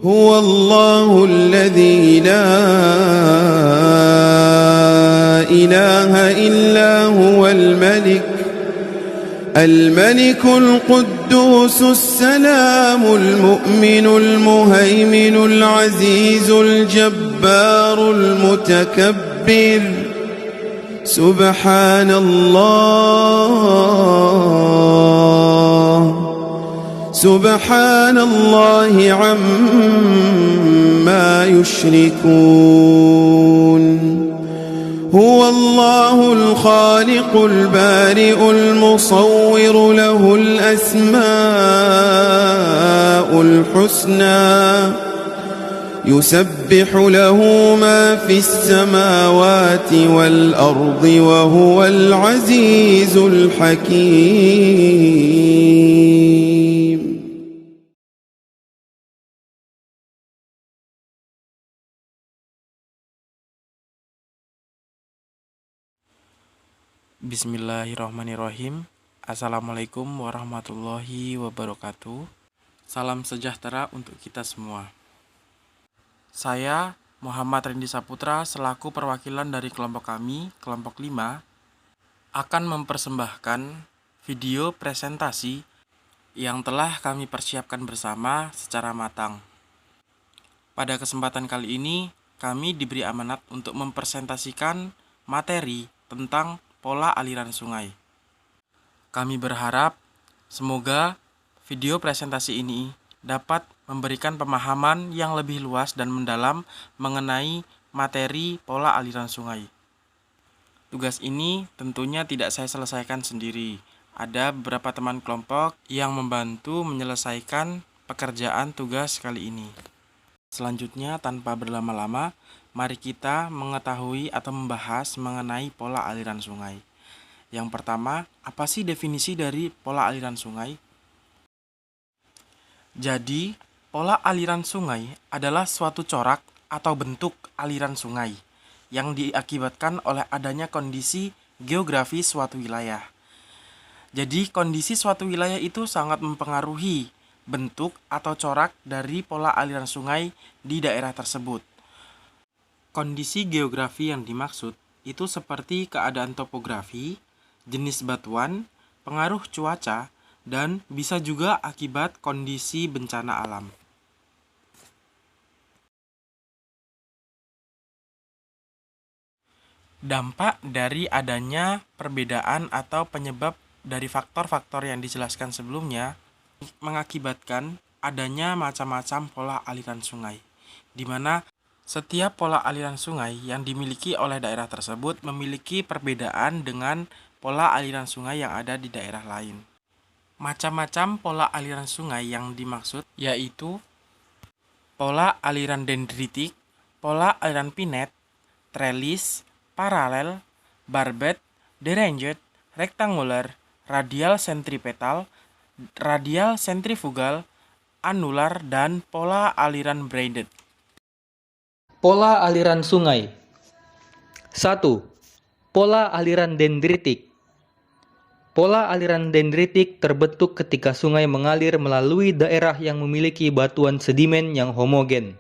هو الله الذي لا إله إلا هو الملك القدوس السلام المؤمن المهيمن العزيز الجبار المتكبر سبحان الله عما يشركون هو الله الخالق البارئ المصور له الأسماء الحسنى يسبح له ما في السماوات والأرض وهو العزيز الحكيم. Bismillahirrahmanirrahim. Assalamualaikum warahmatullahi wabarakatuh. Salam sejahtera untuk kita semua. Saya Muhammad Rendi Saputra selaku perwakilan dari kelompok kami, kelompok 5, akan mempersembahkan video presentasi yang telah kami persiapkan bersama secara matang. Pada kesempatan kali ini, kami diberi amanat untuk mempresentasikan materi tentang pola aliran sungai. Kami berharap semoga video presentasi ini dapat memberikan pemahaman yang lebih luas dan mendalam mengenai materi pola aliran sungai. Tugas ini tentunya tidak saya selesaikan sendiri. Ada beberapa teman kelompok yang membantu menyelesaikan pekerjaan tugas kali ini. Selanjutnya, tanpa berlama-lama, mari kita mengetahui atau membahas mengenai pola aliran sungai. Yang pertama, apa sih definisi dari pola aliran sungai? Jadi, pola aliran sungai adalah suatu corak atau bentuk aliran sungai yang diakibatkan oleh adanya kondisi geografi suatu wilayah. Jadi, kondisi suatu wilayah itu sangat mempengaruhi bentuk atau corak dari pola aliran sungai di daerah tersebut. Kondisi geografi yang dimaksud itu seperti keadaan topografi, jenis batuan, pengaruh cuaca, dan bisa juga akibat kondisi bencana alam. Dampak dari adanya perbedaan atau penyebab dari faktor-faktor yang dijelaskan sebelumnya mengakibatkan adanya macam-macam pola aliran sungai, di mana setiap pola aliran sungai yang dimiliki oleh daerah tersebut memiliki perbedaan dengan pola aliran sungai yang ada di daerah lain. Macam-macam pola aliran sungai yang dimaksud yaitu pola aliran dendritik, pola aliran pinet, trellis, paralel, barbed, deranged, rektangular, radial sentripetal, radial sentrifugal, anular, dan pola aliran braided. Pola aliran sungai. 1. Pola aliran dendritik. Pola aliran dendritik terbentuk ketika sungai mengalir melalui daerah yang memiliki batuan sedimen yang homogen.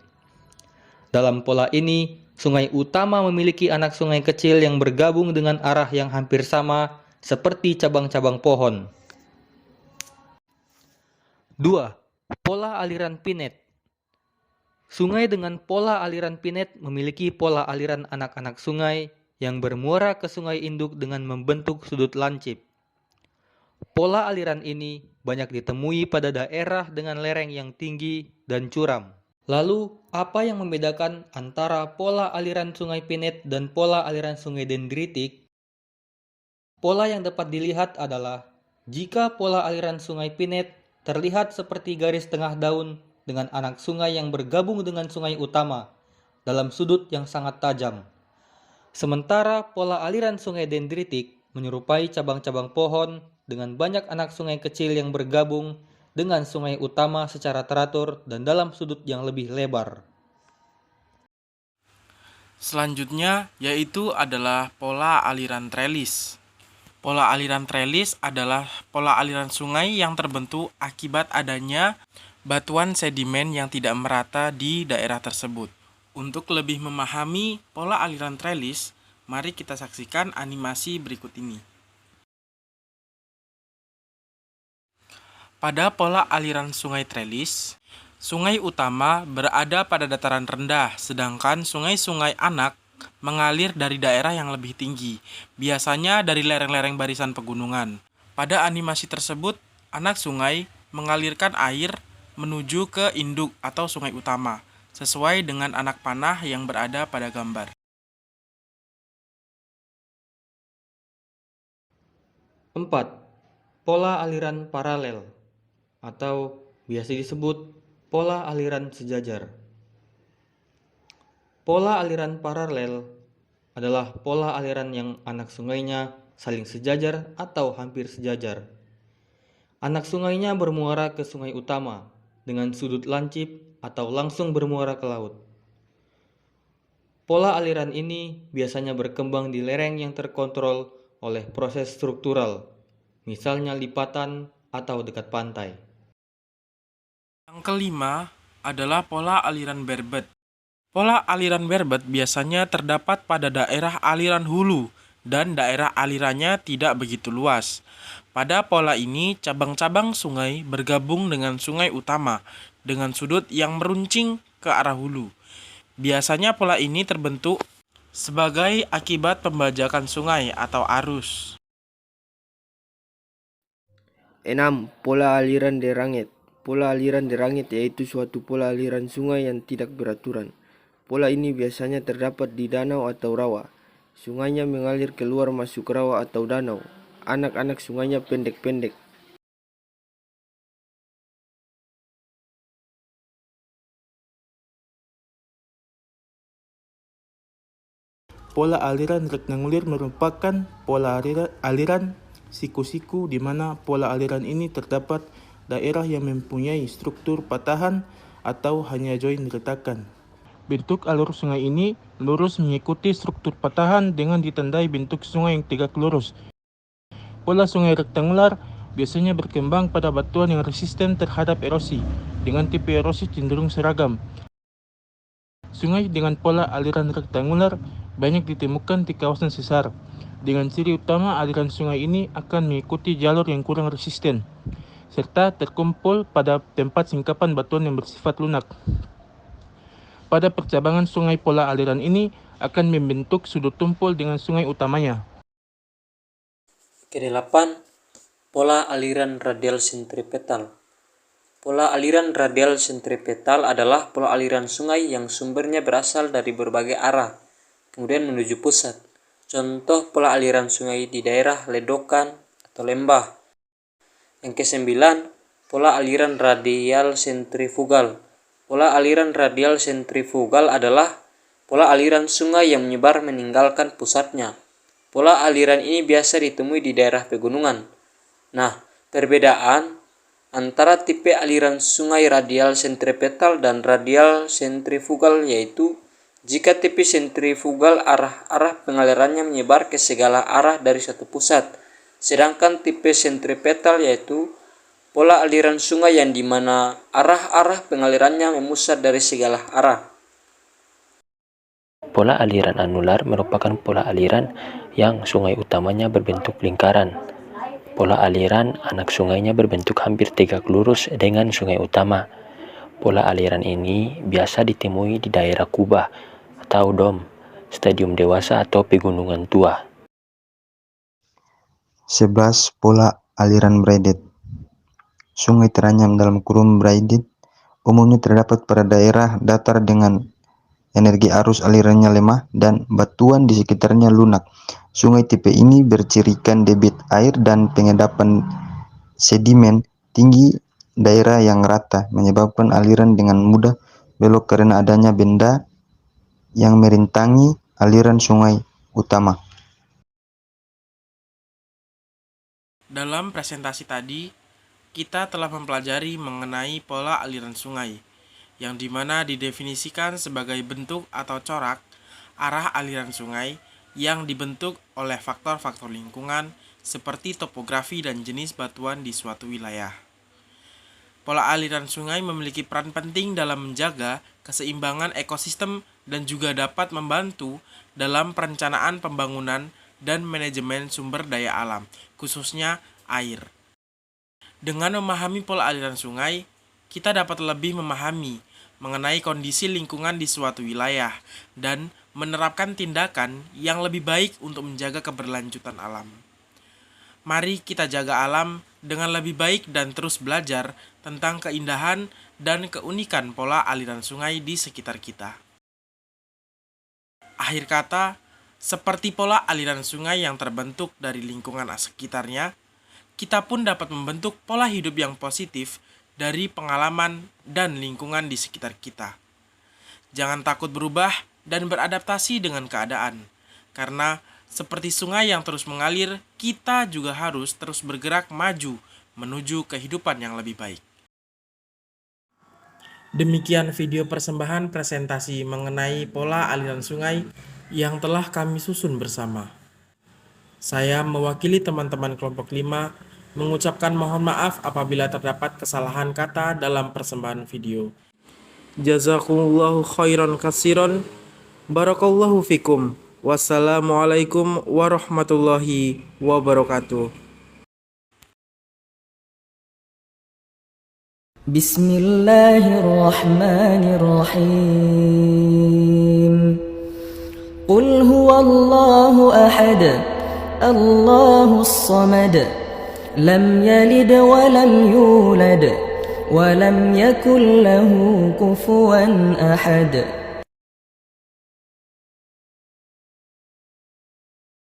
Dalam pola ini, sungai utama memiliki anak sungai kecil yang bergabung dengan arah yang hampir sama seperti cabang-cabang pohon. 2. Pola aliran pinet. Sungai dengan pola aliran pinet memiliki pola aliran anak-anak sungai yang bermuara ke sungai induk dengan membentuk sudut lancip. Pola aliran ini banyak ditemui pada daerah dengan lereng yang tinggi dan curam. Lalu, apa yang membedakan antara pola aliran sungai pinet dan pola aliran sungai dendritik? Pola yang dapat dilihat adalah jika pola aliran sungai pinet terlihat seperti garis tengah daun dengan anak sungai yang bergabung dengan sungai utama dalam sudut yang sangat tajam. Sementara pola aliran sungai dendritik menyerupai cabang-cabang pohon dengan banyak anak sungai kecil yang bergabung dengan sungai utama secara teratur dan dalam sudut yang lebih lebar. Selanjutnya yaitu adalah pola aliran trellis. Pola aliran trellis adalah pola aliran sungai yang terbentuk akibat adanya batuan sedimen yang tidak merata di daerah tersebut. Untuk lebih memahami pola aliran trellis, mari kita saksikan animasi berikut ini. Pada pola aliran sungai trellis, sungai utama berada pada dataran rendah, sedangkan sungai-sungai anak mengalir dari daerah yang lebih tinggi, biasanya dari lereng-lereng barisan pegunungan. Pada animasi tersebut, anak sungai mengalirkan air menuju ke induk atau sungai utama, sesuai dengan anak panah yang berada pada gambar. 4. Pola aliran paralel atau biasa disebut pola aliran sejajar. Pola aliran paralel adalah pola aliran yang anak sungainya saling sejajar atau hampir sejajar. Anak sungainya bermuara ke sungai utama dengan sudut lancip atau langsung bermuara ke laut. Pola aliran ini biasanya berkembang di lereng yang terkontrol oleh proses struktural, misalnya lipatan atau dekat pantai. Yang kelima adalah pola aliran berbet. Pola aliran berbet biasanya terdapat pada daerah aliran hulu dan daerah alirannya tidak begitu luas. Pada pola ini, cabang-cabang sungai bergabung dengan sungai utama dengan sudut yang meruncing ke arah hulu. Biasanya pola ini terbentuk sebagai akibat pembajakan sungai atau arus. 6. Pola aliran derangit. Pola aliran derangit yaitu suatu pola aliran sungai yang tidak beraturan. Pola ini biasanya terdapat di danau atau rawa. Sungainya mengalir keluar masuk rawa atau danau. Anak-anak sungainya pendek-pendek. Pola aliran rektanguler merupakan pola aliran siku-siku di mana pola aliran ini terdapat daerah yang mempunyai struktur patahan atau hanya join retakan. Bentuk alur sungai ini lurus mengikuti struktur patahan dengan ditandai bentuk sungai yang tegak lurus. Pola sungai rektangular biasanya berkembang pada batuan yang resisten terhadap erosi, dengan tipe erosi cenderung seragam. Sungai dengan pola aliran rektangular banyak ditemukan di kawasan sesar, dengan ciri utama aliran sungai ini akan mengikuti jalur yang kurang resisten, serta terkumpul pada tempat singkapan batuan yang bersifat lunak. Pada percabangan sungai pola aliran ini akan membentuk sudut tumpul dengan sungai utamanya. Kedelapan, pola aliran radial sentripetal. Pola aliran radial sentripetal adalah pola aliran sungai yang sumbernya berasal dari berbagai arah, kemudian menuju pusat. Contoh pola aliran sungai di daerah ledokan atau lembah. Yang kesembilan, pola aliran radial sentrifugal. Pola aliran radial sentrifugal adalah pola aliran sungai yang menyebar meninggalkan pusatnya. Pola aliran ini biasa ditemui di daerah pegunungan. Nah, perbedaan antara tipe aliran sungai radial sentripetal dan radial sentrifugal yaitu jika tipe sentrifugal arah pengalirannya menyebar ke segala arah dari satu pusat, sedangkan tipe sentripetal yaitu pola aliran sungai yang dimana arah pengalirannya memusat dari segala arah. Pola aliran anular merupakan pola aliran yang sungai utamanya berbentuk lingkaran. Pola aliran anak sungainya berbentuk hampir tegak lurus dengan sungai utama. Pola aliran ini biasa ditemui di daerah kubah atau dom, stadium dewasa atau pegunungan tua. 11. Pola aliran braided. Sungai teranyam dalam kurung braided umumnya terdapat pada daerah datar dengan energi arus alirannya lemah dan batuan di sekitarnya lunak. Sungai tipe ini bercirikan debit air dan pengendapan sedimen tinggi, daerah yang rata, menyebabkan aliran dengan mudah belok karena adanya benda yang merintangi aliran sungai utama. Dalam presentasi tadi, kita telah mempelajari mengenai pola aliran sungai, yang dimana didefinisikan sebagai bentuk atau corak arah aliran sungai yang dibentuk oleh faktor-faktor lingkungan seperti topografi dan jenis batuan di suatu wilayah. Pola aliran sungai memiliki peran penting dalam menjaga keseimbangan ekosistem dan juga dapat membantu dalam perencanaan pembangunan dan manajemen sumber daya alam, khususnya air. Dengan memahami pola aliran sungai, kita dapat lebih memahami mengenai kondisi lingkungan di suatu wilayah dan menerapkan tindakan yang lebih baik untuk menjaga keberlanjutan alam. Mari kita jaga alam dengan lebih baik dan terus belajar tentang keindahan dan keunikan pola aliran sungai di sekitar kita. Akhir kata, seperti pola aliran sungai yang terbentuk dari lingkungan sekitarnya, kita pun dapat membentuk pola hidup yang positif dari pengalaman dan lingkungan di sekitar kita. Jangan takut berubah dan beradaptasi dengan keadaan, karena seperti sungai yang terus mengalir, kita juga harus terus bergerak maju menuju kehidupan yang lebih baik. Demikian video persembahan presentasi mengenai pola aliran sungai yang telah kami susun bersama. Saya mewakili teman-teman kelompok 5 mengucapkan mohon maaf apabila terdapat kesalahan kata dalam persembahan video. Jazakumullahu khairan katsiran. Barakallahu fikum. Wassalamualaikum warahmatullahi wabarakatuh. Bismillahirrahmanirrahim. Qul huwallahu ahad, Allahus samad, lam yalid wa lam yulad, wa lam yakul lahu kufuwan ahad.